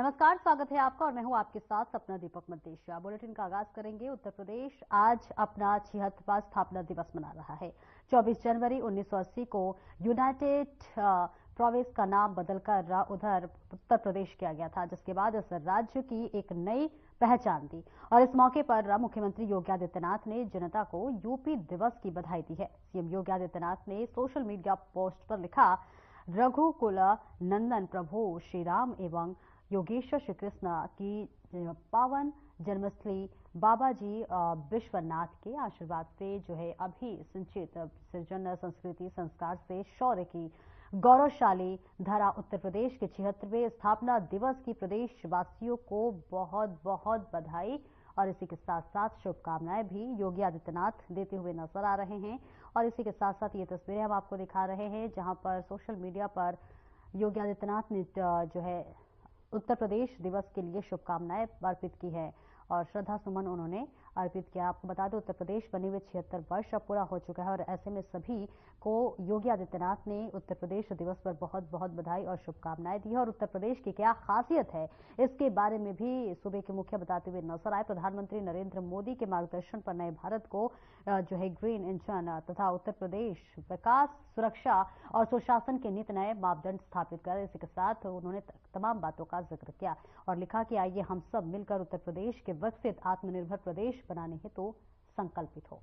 नमस्कार, स्वागत है आपका और मैं हूं आपके साथ सपना दीपक मद्देशिया। बुलेटिन का आगाज करेंगे। उत्तर प्रदेश आज अपना 76वां स्थापना दिवस मना रहा है। 24 जनवरी 1980 को यूनाइटेड प्रोविंस का नाम बदलकर उधर उत्तर प्रदेश किया गया था, जिसके बाद इस राज्य की एक नई पहचान दी। और इस मौके पर मुख्यमंत्री योगी आदित्यनाथ ने जनता को यूपी दिवस की बधाई दी है। सीएम योगी आदित्यनाथ ने सोशल मीडिया पोस्ट पर लिखा, रघुकुल नंदन प्रभु श्री राम एवं योगेश्वर श्री कृष्ण की पावन जन्मस्थली बाबा जी विश्वनाथ के आशीर्वाद से अभी संचित सृजन संस्कृति संस्कार से शौर्य की गौरवशाली धरा उत्तर प्रदेश के 76वें स्थापना दिवस की प्रदेशवासियों को बहुत बहुत बधाई और इसी के साथ साथ शुभकामनाएं भी योगी आदित्यनाथ देते हुए नजर आ रहे हैं। और इसी के साथ साथ ये तस्वीरें हम आपको दिखा रहे हैं, जहां पर सोशल मीडिया पर योगी आदित्यनाथ ने उत्तर प्रदेश दिवस के लिए शुभकामनाएं अर्पित की है और श्रद्धा सुमन उन्होंने अर्पित किया। आपको बता दें, उत्तर प्रदेश बने हुए 76 वर्ष अब पूरा हो चुका है और ऐसे में सभी को योगी आदित्यनाथ ने उत्तर प्रदेश दिवस पर बहुत बहुत बधाई और शुभकामनाएं दी है। और उत्तर प्रदेश की क्या खासियत है, इसके बारे में भी सूबे के मुखिया बताते हुए नजर आए। प्रधानमंत्री नरेंद्र मोदी के मार्गदर्शन पर नए भारत को ग्रीन इंजन तथा उत्तर प्रदेश विकास, सुरक्षा और सुशासन के नित नए मापदंड स्थापित कर इसी के साथ उन्होंने तमाम बातों का जिक्र किया और लिखा कि आइए हम सब मिलकर उत्तर प्रदेश के विकसित आत्मनिर्भर प्रदेश बनाने हेतु संकल्पित हो।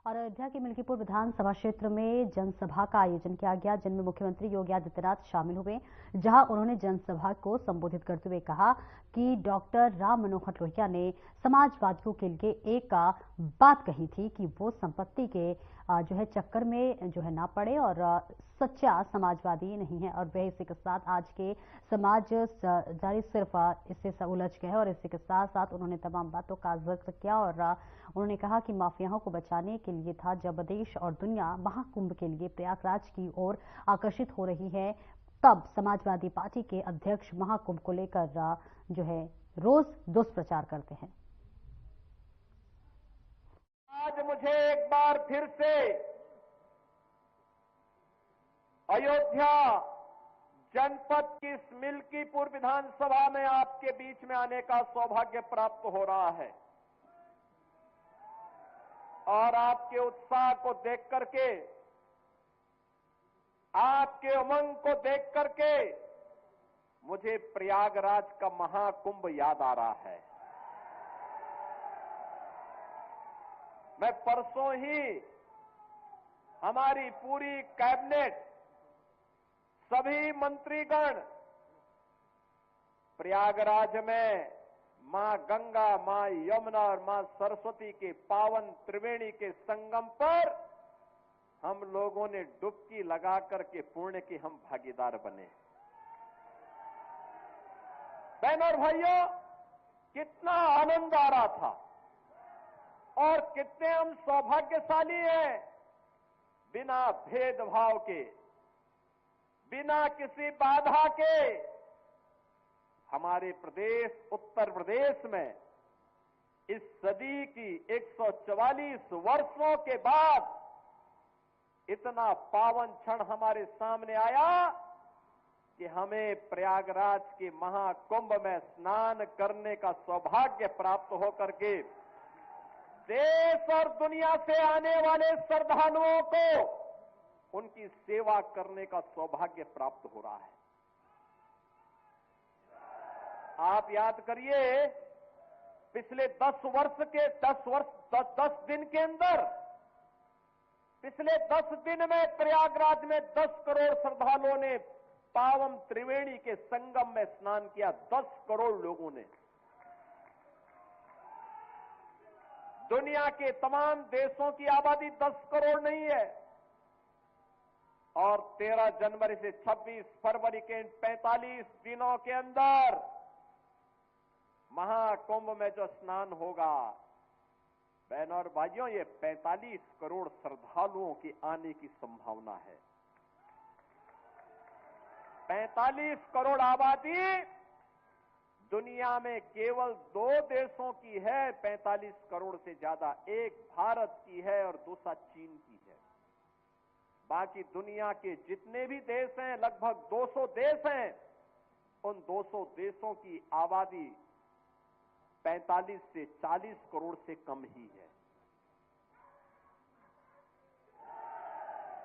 और अयोध्या के मिल्कीपुर विधानसभा क्षेत्र में जनसभा का आयोजन किया गया, जिनमें मुख्यमंत्री योगी आदित्यनाथ शामिल हुए। जहां उन्होंने जनसभा को संबोधित करते हुए कहा कि डॉक्टर राम मनोहर लोहिया ने समाजवादियों के लिए एक बात कही थी कि वो संपत्ति के चक्कर में ना पड़े और सच्चा समाजवादी नहीं है। और वह इसी के साथ आज के समाज जारी सिर्फ इससे उलझ गए हैं और इसी के साथ साथ उन्होंने तमाम बातों का जिक्र किया और उन्होंने कहा कि माफियाओं को बचाने के लिए था जब देश और दुनिया महाकुंभ के लिए प्रयागराज की ओर आकर्षित हो रही है, तब समाजवादी पार्टी के अध्यक्ष महाकुंभ को लेकर रोज दुष्प्रचार करते हैं। आज मुझे एक बार फिर से अयोध्या जनपद की इस मिल्कीपुर विधानसभा में आपके बीच में आने का सौभाग्य प्राप्त हो रहा है और आपके उत्साह को देख करके, आपके उमंग को देख करके मुझे प्रयागराज का महाकुंभ याद आ रहा है। मैं परसों ही हमारी पूरी कैबिनेट, सभी मंत्रीगण प्रयागराज में मां गंगा, मां यमुना और मां सरस्वती के पावन त्रिवेणी के संगम पर हम लोगों ने डुबकी लगा करके पुण्य के हम भागीदार बने। बहनों और भाइयों, कितना आनंद आ रहा था और कितने हम सौभाग्यशाली हैं, बिना भेदभाव के, बिना किसी बाधा के हमारे प्रदेश उत्तर प्रदेश में इस सदी की 144 वर्षों के बाद इतना पावन क्षण हमारे सामने आया कि हमें प्रयागराज के महाकुंभ में स्नान करने का सौभाग्य प्राप्त होकर के देश और दुनिया से आने वाले श्रद्धालुओं को उनकी सेवा करने का सौभाग्य प्राप्त हो रहा है। आप याद करिए, पिछले 10 दिन के अंदर, पिछले 10 दिन में प्रयागराज में 10 करोड़ श्रद्धालुओं ने पावन त्रिवेणी के संगम में स्नान किया। 10 करोड़ लोगों ने। दुनिया के तमाम देशों की आबादी 10 करोड़ नहीं है और 13 जनवरी से 26 फरवरी के इन 45 दिनों के अंदर महाकुंभ में जो स्नान होगा, बहनों और भाइयों, ये 45 करोड़ श्रद्धालुओं की आने की संभावना है। 45 करोड़ आबादी दुनिया में केवल 2 देशों की है 45 करोड़ से ज्यादा, एक भारत की है और दूसरा चीन की है। बाकी दुनिया के जितने भी देश हैं, लगभग 200 देश हैं, उन 200 देशों की आबादी 45 से 40 करोड़ से कम ही है।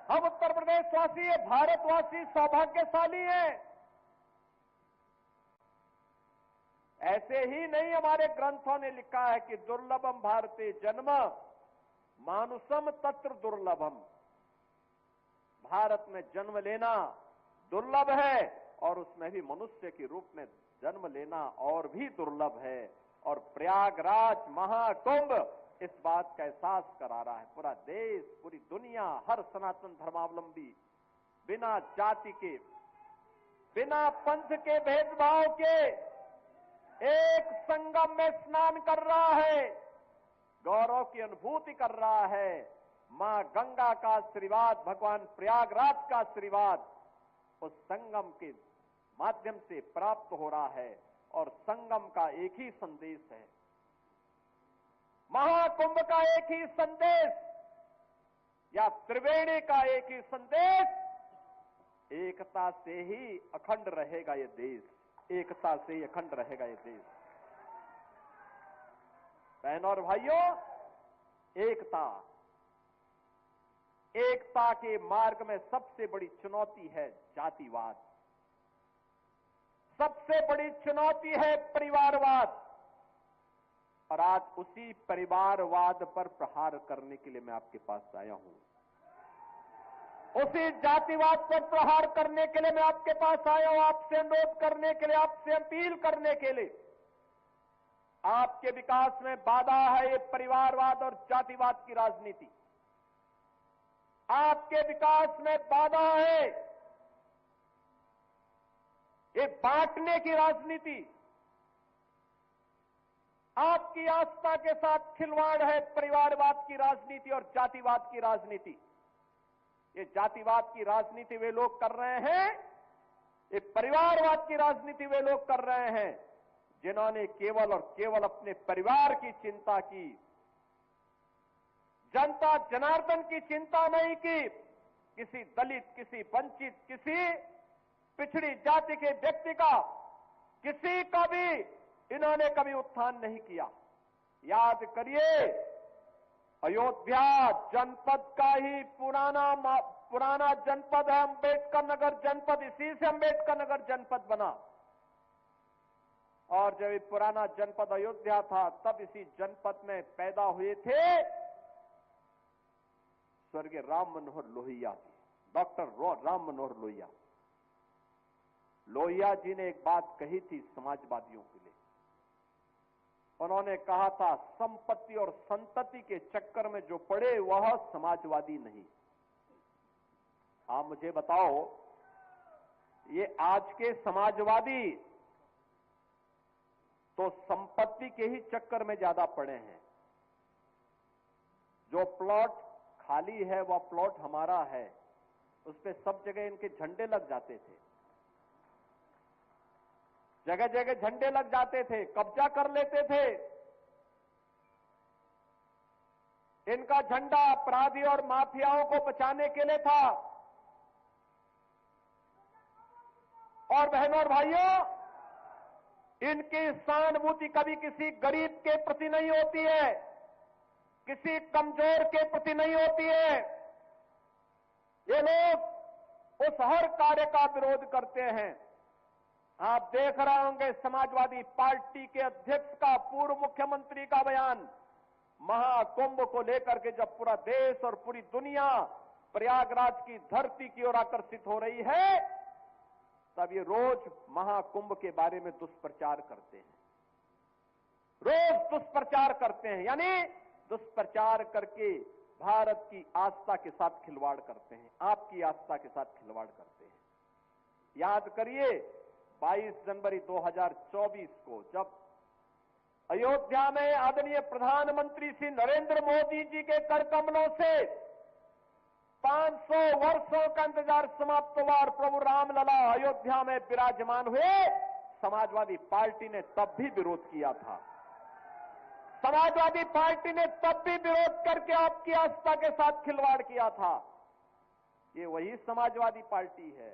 हम उत्तर प्रदेशवासी, भारतवासी सौभाग्यशाली हैं। ऐसे ही नहीं हमारे ग्रंथों ने लिखा है कि दुर्लभम भारते जन्म मानुषम तत्र दुर्लभम। भारत में जन्म लेना दुर्लभ है और उसमें भी मनुष्य के रूप में जन्म लेना और भी दुर्लभ है। और प्रयागराज महाकुंभ इस बात का एहसास करा रहा है। पूरा देश, पूरी दुनिया, हर सनातन धर्मावलंबी बिना जाति के, बिना पंथ के भेदभाव के एक संगम में स्नान कर रहा है, गौरव की अनुभूति कर रहा है। मां गंगा का आशीर्वाद, भगवान प्रयागराज का आशीर्वाद उस संगम के माध्यम से प्राप्त हो रहा है। और संगम का एक ही संदेश है, महाकुंभ का एक ही संदेश, या त्रिवेणी का एक ही संदेश, एकता से ही अखंड रहेगा ये देश, एकता से ही अखंड रहेगा ये देश। बहनों और भाइयों, एकता, एकता के मार्ग में सबसे बड़ी चुनौती है जातिवाद, सबसे बड़ी चुनौती है परिवारवाद। और आज उसी परिवारवाद पर प्रहार करने के लिए मैं आपके पास आया हूं। उसी जातिवाद पर प्रहार करने के लिए मैं आपके पास आया हूं, आपसे अनुरोध करने के लिए, आपसे अपील करने के लिए। आपके विकास में बाधा है ये परिवारवाद और जातिवाद की राजनीति। आपके विकास में बाधा है ये बांटने की राजनीति। आपकी आस्था के साथ खिलवाड़ है परिवारवाद की राजनीति और जातिवाद की राजनीति। ये जातिवाद की राजनीति वे लोग कर रहे हैं, ये परिवारवाद की राजनीति वे लोग कर रहे हैं जिन्होंने केवल और केवल अपने परिवार की चिंता की, जनता जनार्दन की चिंता नहीं की। किसी दलित, किसी वंचित, किसी पिछड़ी जाति के व्यक्ति का, किसी का भी इन्होंने कभी उत्थान नहीं किया। याद करिए, अयोध्या जनपद का ही पुराना जनपद है अंबेडकर नगर जनपद, इसी से अंबेडकर नगर जनपद बना। और जब ये पुराना जनपद अयोध्या था, तब इसी जनपद में पैदा हुए थे स्वर्गीय राम मनोहर लोहिया जी, डॉक्टर राम मनोहर लोहिया। लोहिया जी ने एक बात कही थी समाजवादियों के लिए। उन्होंने कहा था, संपत्ति और संतति के चक्कर में जो पड़े वह समाजवादी नहीं। आप मुझे बताओ, ये आज के समाजवादी तो संपत्ति के ही चक्कर में ज्यादा पड़े हैं। जो प्लॉट खाली है वह प्लॉट हमारा है, उस पे सब जगह इनके झंडे लग जाते थे, जगह जगह झंडे लग जाते थे, कब्जा कर लेते थे। इनका झंडा अपराधी और माफियाओं को बचाने के लिए था। और बहनों और भाइयों, इनकी सहानुभूति कभी किसी गरीब के प्रति नहीं होती है, किसी कमजोर के प्रति नहीं होती है। ये लोग उस हर कार्य का विरोध करते हैं। आप देख रहे होंगे समाजवादी पार्टी के अध्यक्ष का, पूर्व मुख्यमंत्री का बयान महाकुंभ को लेकर के, जब पूरा देश और पूरी दुनिया प्रयागराज की धरती की ओर आकर्षित हो रही है, तब ये रोज महाकुंभ के बारे में दुष्प्रचार करते हैं, रोज दुष्प्रचार करते हैं। यानी दुष्प्रचार करके भारत की आस्था के साथ खिलवाड़ करते हैं, आपकी आस्था के साथ खिलवाड़ करते हैं। याद करिए, 22 जनवरी 2024 को जब अयोध्या में आदरणीय प्रधानमंत्री श्री नरेंद्र मोदी जी के कर कमलों से 500 वर्षों का इंतजार समाप्त हुआ और प्रभु रामलला अयोध्या में विराजमान हुए, समाजवादी पार्टी ने तब भी विरोध किया था। समाजवादी पार्टी ने तब भी विरोध करके आपकी आस्था के साथ खिलवाड़ किया था। ये वही समाजवादी पार्टी है,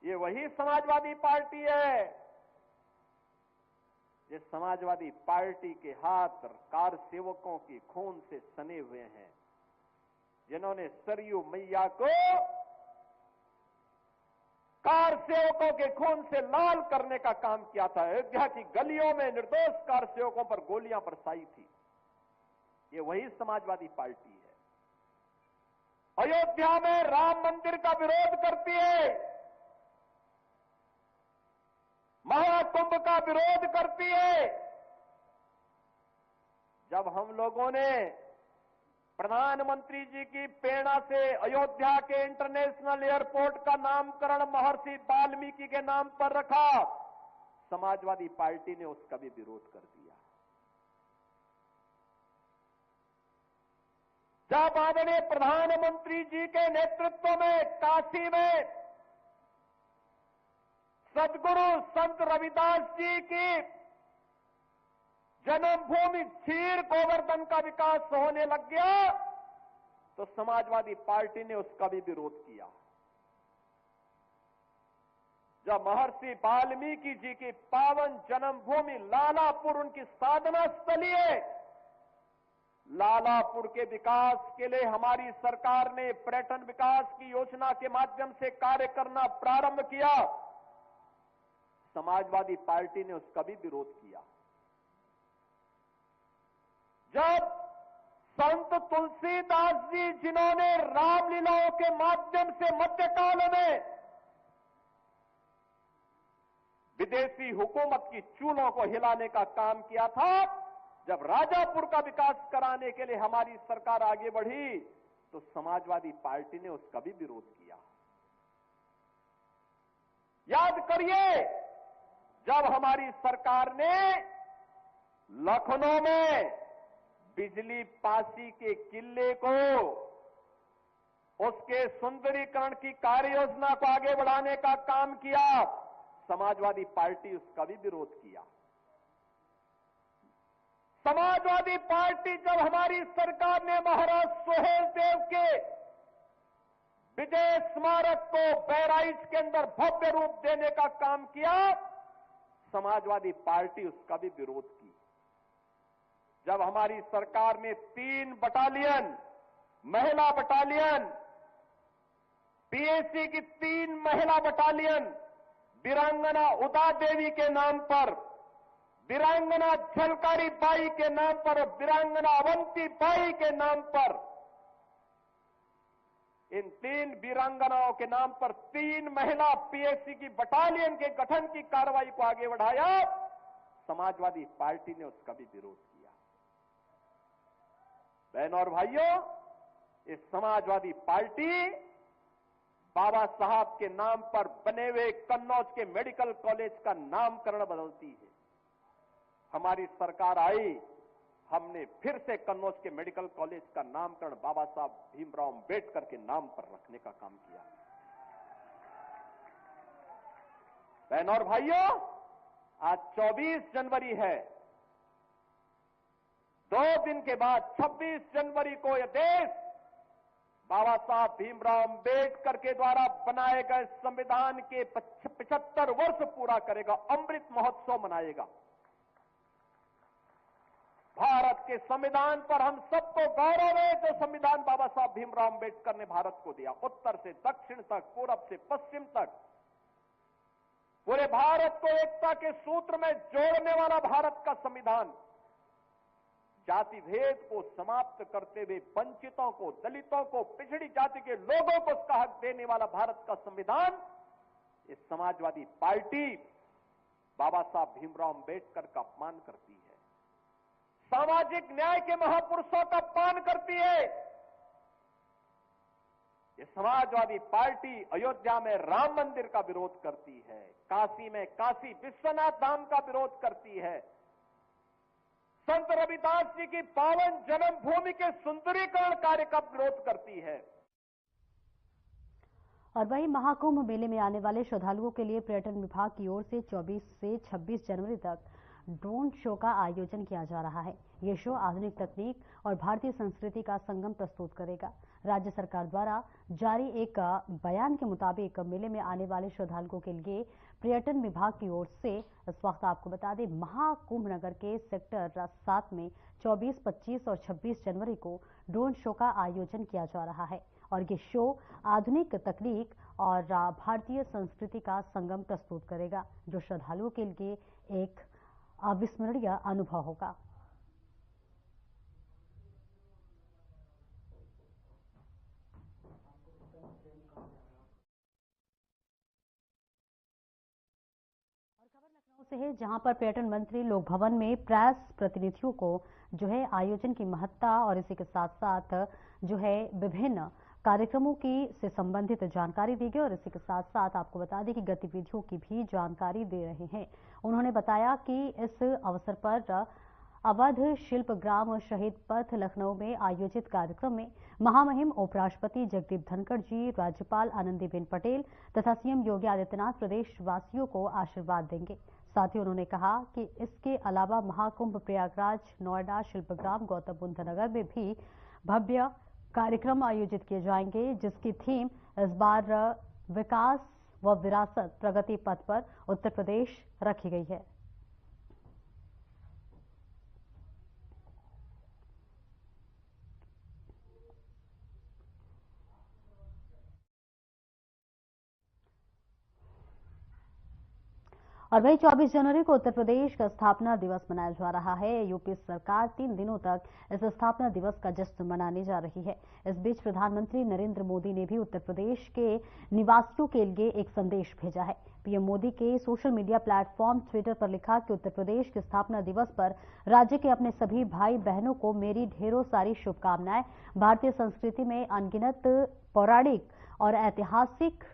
ये वही समाजवादी पार्टी है। ये समाजवादी पार्टी के हाथ कार सेवकों की खून से सने हुए हैं, जिन्होंने सरयू मैया को कार सेवकों के खून से लाल करने का काम किया था। अयोध्या की गलियों में निर्दोष कार सेवकों पर गोलियां बरसाई थी। ये वही समाजवादी पार्टी है। अयोध्या में राम मंदिर का विरोध करती है, महाकुंभ का विरोध करती है। जब हम लोगों ने प्रधानमंत्री जी की प्रेरणा से अयोध्या के इंटरनेशनल एयरपोर्ट का नामकरण महर्षि वाल्मीकि के नाम पर रखा, समाजवादी पार्टी ने उसका भी विरोध कर दिया। जब आदरणीय प्रधानमंत्री जी के नेतृत्व में काशी में सदगुरु संत रविदास जी की जन्मभूमि क्षीर गोवर्धन का विकास होने लग गया, तो समाजवादी पार्टी ने उसका भी विरोध किया। जब महर्षि वाल्मीकि जी की पावन जन्मभूमि लालापुर उनकी साधना स्थली है, लालापुर के विकास के लिए हमारी सरकार ने पर्यटन विकास की योजना के माध्यम से कार्य करना प्रारंभ किया, समाजवादी पार्टी ने उसका भी विरोध किया। जब संत तुलसीदास जी, जिन्होंने रामलीलाओं के माध्यम से मध्यकाल में विदेशी हुकूमत की चूलों को हिलाने का काम किया था, जब राजापुर का विकास कराने के लिए हमारी सरकार आगे बढ़ी, तो समाजवादी पार्टी ने उसका भी विरोध किया। याद करिए, जब हमारी सरकार ने लखनऊ में बिजली पासी के किले को, उसके सुंदरीकरण की कार्य योजना को आगे बढ़ाने का काम किया, समाजवादी पार्टी उसका भी विरोध किया। समाजवादी पार्टी जब हमारी सरकार ने महाराज सुहेलदेव के विजय स्मारक को बहराइच के अंदर भव्य रूप देने का काम किया, समाजवादी पार्टी उसका भी विरोध की। जब हमारी सरकार ने 3 बटालियन, महिला बटालियन, पीएसी की 3 महिला बटालियन, वीरांगना उदा देवी के नाम पर, वीरांगना झलकारी बाई के नाम पर और वीरांगना अवंती बाई के नाम पर, इन 3 वीरांगनाओं के नाम पर 3 महिला पीएसी की बटालियन के गठन की कार्रवाई को आगे बढ़ाया, समाजवादी पार्टी ने उसका भी विरोध किया। बहनों और भाइयों, इस समाजवादी पार्टी बाबा साहब के नाम पर बने हुए कन्नौज के मेडिकल कॉलेज का नामकरण बदलती है। हमारी सरकार आई, हमने फिर से कन्नौज के मेडिकल कॉलेज का नामकरण बाबा साहब भीमराव अंबेडकर के नाम पर रखने का काम किया। बहनों और भाइयों, आज 24 जनवरी है। 2 दिन के बाद 26 जनवरी को यह देश बाबा साहब भीमराव अंबेडकर के द्वारा बनाए गए संविधान के 75 वर्ष पूरा करेगा, अमृत महोत्सव मनाएगा। भारत के संविधान पर हम सबको गौरव है, जो संविधान बाबा साहब भीमराव अंबेडकर ने भारत को दिया। उत्तर से दक्षिण तक, पूरब से पश्चिम तक, पूरे भारत को एकता के सूत्र में जोड़ने वाला भारत का संविधान, जाति भेद को समाप्त करते हुए वंचितों को, दलितों को, पिछड़ी जाति के लोगों को उसका हक देने वाला भारत का संविधान, इस समाजवादी पार्टी बाबा साहब भीमराव अंबेडकर का अपमान करती है, सामाजिक न्याय के महापुरुषों का अपमान करती है। ये समाजवादी पार्टी अयोध्या में राम मंदिर का विरोध करती है, काशी में काशी विश्वनाथ धाम का विरोध करती है, संत रविदास जी की पावन जन्मभूमि के सुंदरीकरण कार्य का विरोध करती है। और वहीं महाकुंभ मेले में आने वाले श्रद्धालुओं के लिए पर्यटन विभाग की ओर से 24 से 26 जनवरी तक ड्रोन शो का आयोजन किया जा रहा है। ये शो आधुनिक तकनीक और भारतीय संस्कृति का संगम प्रस्तुत करेगा। राज्य सरकार द्वारा जारी एक बयान के मुताबिक मेले में आने वाले श्रद्धालुओं के लिए पर्यटन विभाग की ओर से इस वक्त आपको बता दें, महाकुंभ नगर के सेक्टर 7 में 24, 25 और 26 जनवरी को ड्रोन शो का आयोजन किया जा रहा है और ये शो आधुनिक तकनीक और भारतीय संस्कृति का संगम प्रस्तुत करेगा, जो श्रद्धालुओं के लिए एक अविस्मरणीय अनुभव होगा। से है जहां पर पर्यटन मंत्री लोक भवन में प्रेस प्रतिनिधियों को जो है आयोजन की महत्ता और इसी के साथ साथ जो है विभिन्न कार्यक्रमों की से संबंधित जानकारी दी गई और इसी के साथ साथ आपको बता दें कि गतिविधियों की भी जानकारी दे रहे हैं। उन्होंने बताया कि इस अवसर पर अवध शिल्प ग्राम शहीद पथ लखनऊ में आयोजित कार्यक्रम में महामहिम उपराष्ट्रपति जगदीप धनखड़ जी, राज्यपाल आनंदीबेन पटेल तथा सीएम योगी आदित्यनाथ प्रदेशवासियों को आशीर्वाद देंगे। साथ ही उन्होंने कहा कि इसके अलावा महाकुंभ प्रयागराज, नोएडा, शिल्पग्राम, गौतम बुद्ध नगर में भी भव्य कार्यक्रम आयोजित किए जाएंगे, जिसकी थीम इस बार विकास व विरासत प्रगति पथ पर उत्तर प्रदेश रखी गई है। और वही 24 जनवरी को उत्तर प्रदेश का स्थापना दिवस मनाया जा रहा है। यूपी सरकार 3 दिनों तक इस स्थापना दिवस का जश्न मनाने जा रही है। इस बीच प्रधानमंत्री नरेंद्र मोदी ने भी उत्तर प्रदेश के निवासियों के लिए एक संदेश भेजा है। पीएम मोदी के सोशल मीडिया प्लेटफॉर्म ट्विटर पर लिखा कि उत्तर प्रदेश के स्थापना दिवस पर राज्य के अपने सभी भाई बहनों को मेरी ढेरों सारी शुभकामनाएं। भारतीय संस्कृति में अनगिनत पौराणिक और ऐतिहासिक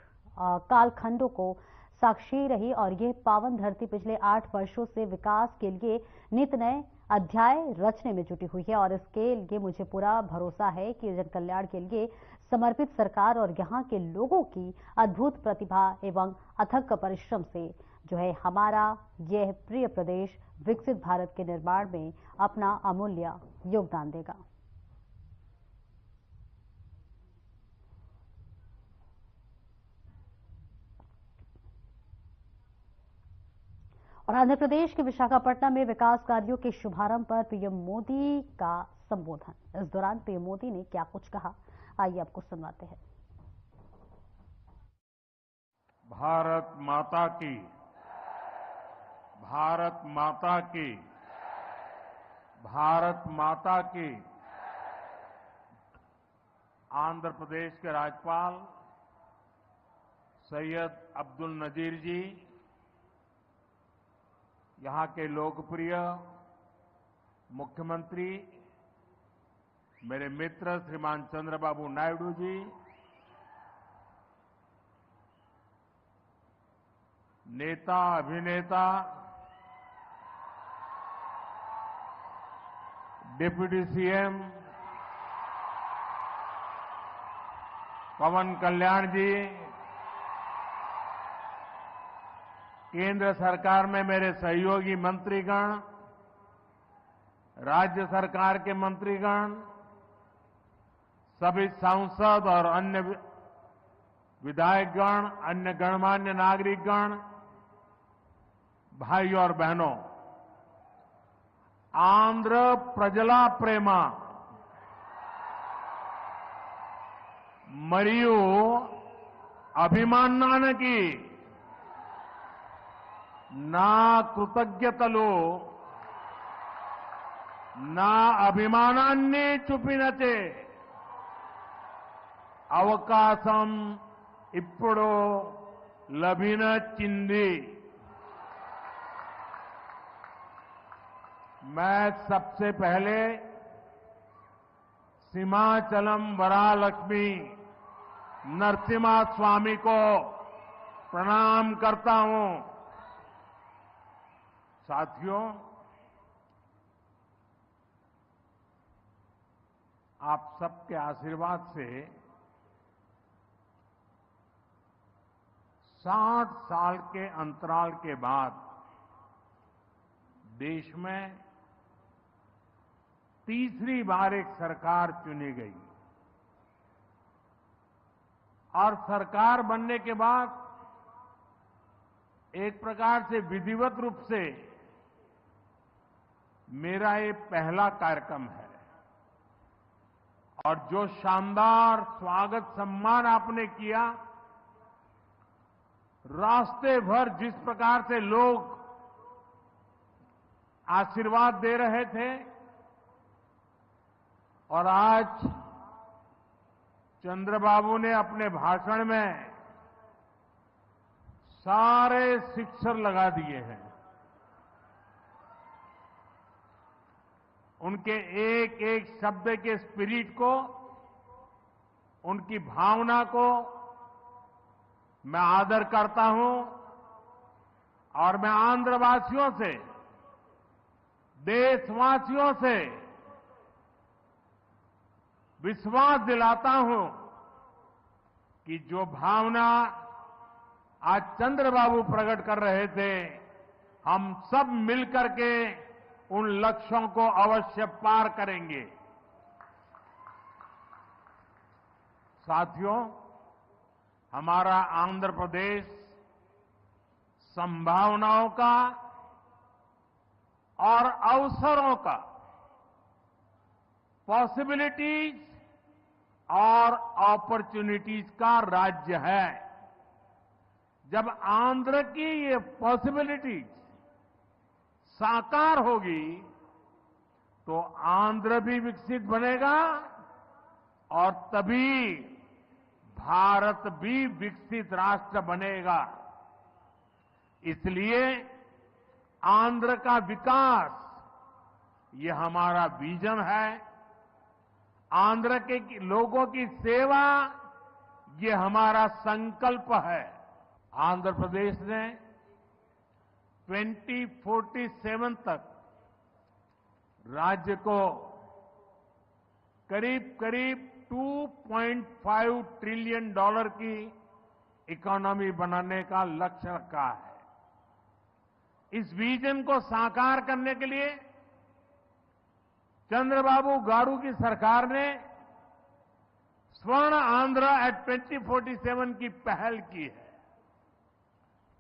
कालखंडों को साक्षी रही और यह पावन धरती पिछले 8 वर्षों से विकास के लिए नित नए अध्याय रचने में जुटी हुई है और इसके लिए मुझे पूरा भरोसा है कि जन कल्याण के लिए समर्पित सरकार और यहाँ के लोगों की अद्भुत प्रतिभा एवं अथक परिश्रम से जो है हमारा यह प्रिय प्रदेश विकसित भारत के निर्माण में अपना अमूल्य योगदान देगा। और आंध्र प्रदेश के विशाखापट्टनम में विकास कार्यों के शुभारंभ पर पीएम मोदी का संबोधन। इस दौरान पीएम मोदी ने क्या कुछ कहा, आइए आपको सुनवाते हैं। भारत माता की, भारत माता की, भारत माता की। आंध्र प्रदेश के राज्यपाल सैयद अब्दुल नजीर जी, यहाँ के लोकप्रिय मुख्यमंत्री मेरे मित्र श्रीमान चंद्रबाबू नायडू जी, नेता अभिनेता डिप्टी सीएम पवन कल्याण जी, केंद्र सरकार में मेरे सहयोगी मंत्रीगण, राज्य सरकार के मंत्रीगण, सभी सांसद और अन्य विधायकगण, अन्य गणमान्य नागरिकगण, भाई और बहनों, आंध्र प्रजला प्रेमा मरियु अभिमानानकी నా కృతజ్ఞతలు, నా అభిమానాన్ని చూపినచే అవకాశం ఇప్పుడు లభించింది। मैं सबसे पहले सीमाचलम वरालक्ष्मी नरसिम्हा स्वामी को प्रणाम करता हूं। साथियों, आप सबके आशीर्वाद से 60 साल के अंतराल के बाद देश में तीसरी बार एक सरकार चुनी गई और सरकार बनने के बाद एक प्रकार से विधिवत रूप से मेरा ये पहला कार्यक्रम है और जो शानदार स्वागत सम्मान आपने किया, रास्ते भर जिस प्रकार से लोग आशीर्वाद दे रहे थे और आज चंद्रबाबू ने अपने भाषण में सारे सिक्सर लगा दिए हैं। उनके एक एक शब्द के स्पिरिट को, उनकी भावना को मैं आदर करता हूं और मैं आंध्रवासियों से, देशवासियों से विश्वास दिलाता हूं कि जो भावना आज चंद्रबाबू प्रकट कर रहे थे, हम सब मिलकर के उन लक्ष्यों को अवश्य पार करेंगे। साथियों, हमारा आंध्र प्रदेश संभावनाओं का और अवसरों का, पॉसिबिलिटीज और अपॉर्चुनिटीज का राज्य है। जब आंध्र की ये पॉसिबिलिटीज साकार होगी तो आंध्र भी विकसित बनेगा और तभी भारत भी विकसित राष्ट्र बनेगा। इसलिए आंध्र का विकास ये हमारा विजन है। आंध्र के लोगों की सेवा ये हमारा संकल्प है। आंध्र प्रदेश ने 2047 तक राज्य को करीब करीब $2.5 ट्रिलियन की इकोनॉमी बनाने का लक्ष्य रखा है। इस विजन को साकार करने के लिए चंद्रबाबू गारू की सरकार ने स्वर्ण आंध्र एट 2047 की पहल की है।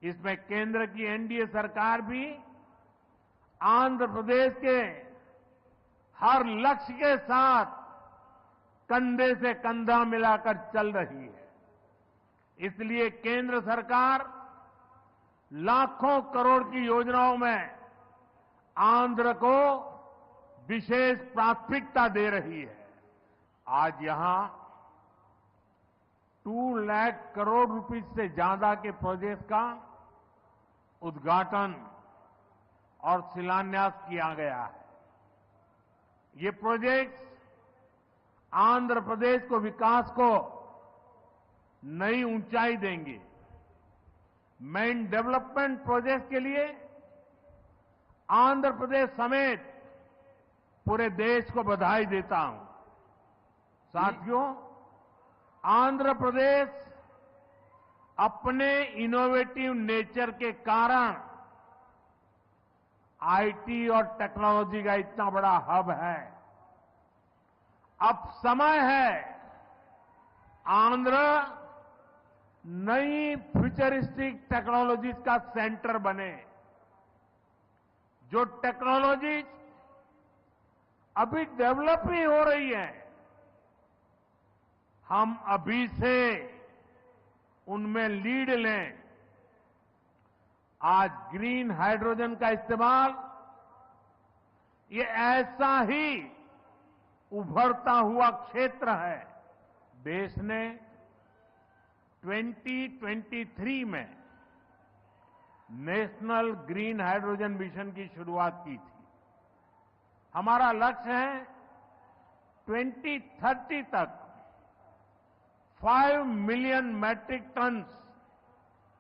इसमें केंद्र की एनडीए सरकार भी आंध्र प्रदेश के हर लक्ष्य के साथ कंधे से कंधा मिलाकर चल रही है। इसलिए केंद्र सरकार लाखों करोड़ की योजनाओं में आंध्र को विशेष प्राथमिकता दे रही है। आज यहां 2 लाख करोड़ रुपए से ज्यादा के प्रोजेक्ट का उद्घाटन और शिलान्यास किया गया है। ये प्रोजेक्ट आंध्र प्रदेश को विकास को नई ऊंचाई देंगे। मैं इन डेवलपमेंट प्रोजेक्ट के लिए आंध्र प्रदेश समेत पूरे देश को बधाई देता हूं। साथियों, आंध्र प्रदेश अपने इनोवेटिव नेचर के कारण आईटी और टेक्नोलॉजी का इतना बड़ा हब है। अब समय है आंध्र नई फ्यूचरिस्टिक टेक्नोलॉजीज का सेंटर बने। जो टेक्नोलॉजीज अभी डेवलप ही हो रही है, हम अभी से उनमें लीड लें। आज ग्रीन हाइड्रोजन का इस्तेमाल ये ऐसा ही उभरता हुआ क्षेत्र है। देश ने 2023 में नेशनल ग्रीन हाइड्रोजन मिशन की शुरुआत की थी। हमारा लक्ष्य है 2030 तक 5 million metric tonne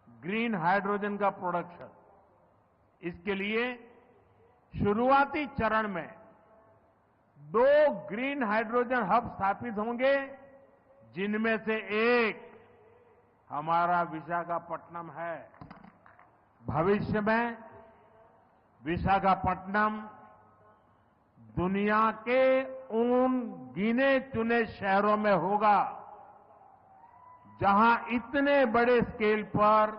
green hydrogen का प्रोडक्शन। इसके लिए शुरुआती चरण में 2 ग्रीन हाइड्रोजन हब स्थापित होंगे, जिनमें से एक हमारा विशाखापट्टनम है। भविष्य में विशाखापट्टनम दुनिया के उन गिने चुने शहरों में होगा जहां इतने बड़े स्केल पर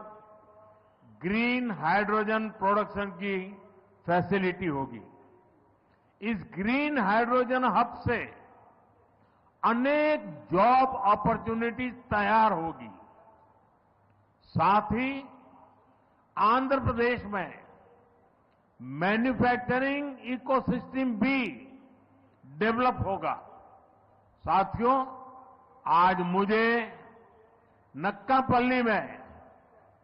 ग्रीन हाइड्रोजन प्रोडक्शन की फैसिलिटी होगी। इस ग्रीन हाइड्रोजन हब से अनेक जॉब अपॉर्चुनिटीज तैयार होगी। साथ ही आंध्र प्रदेश में मैन्युफैक्चरिंग इकोसिस्टम भी डेवलप होगा। साथियों, आज मुझे नक्कापल्ली में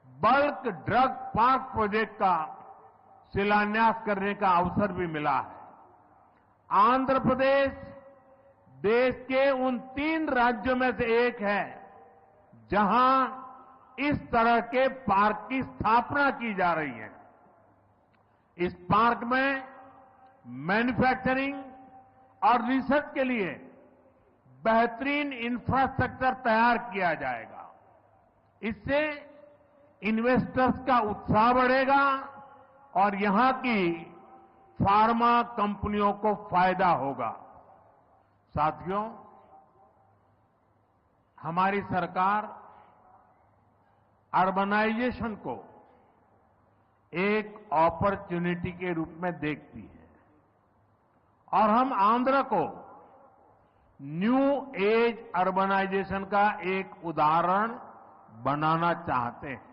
बल्क ड्रग पार्क प्रोजेक्ट का शिलान्यास करने का अवसर भी मिला है। आंध्र प्रदेश देश के उन 3 राज्यों में से एक है जहां इस तरह के पार्क की स्थापना की जा रही है। इस पार्क में मैन्युफैक्चरिंग और रिसर्च के लिए बेहतरीन इंफ्रास्ट्रक्चर तैयार किया जाएगा। इससे इन्वेस्टर्स का उत्साह बढ़ेगा और यहां की फार्मा कंपनियों को फायदा होगा। साथियों, हमारी सरकार अर्बनाइजेशन को एक अपॉर्चुनिटी के रूप में देखती है और हम आंध्र को न्यू एज अर्बनाइजेशन का एक उदाहरण बनाना चाहते हैं।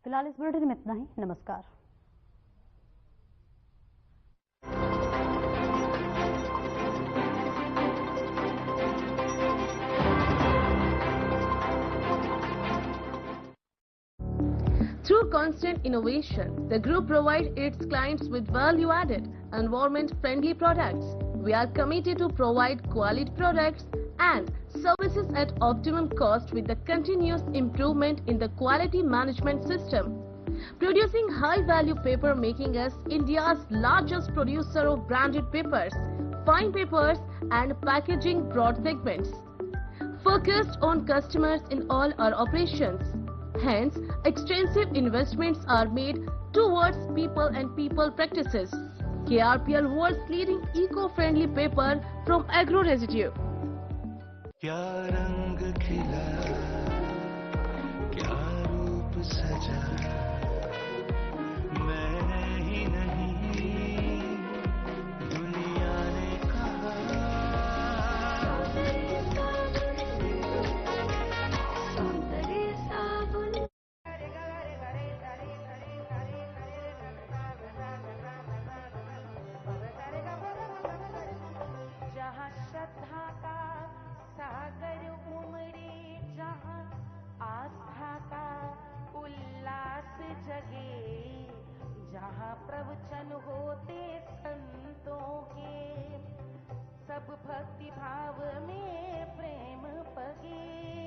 फिलहाल इस बुलेटिन में इतना ही। नमस्कार। Through constant innovation, the group provides its clients with value-added, environment-friendly products. We are committed to provide quality products and services at optimum cost with the continuous improvement in the quality management system. Producing high-value paper making us India's largest producer of branded papers, fine papers and packaging broad segments. Focused on customers in all our operations. Hence, extensive investments are made towards people and people practices. KRPL world's leading eco-friendly paper from agro residue. क्या रंग खिला, क्या रूप सजा, मैं ही नहीं दुनिया ने कहा। जहाँ श्रद्धा का सागर उमड़े, जहाँ आस्था का उल्लास जगे, जहाँ प्रवचन होते संतों के, सब भक्ति भाव में प्रेम पगे।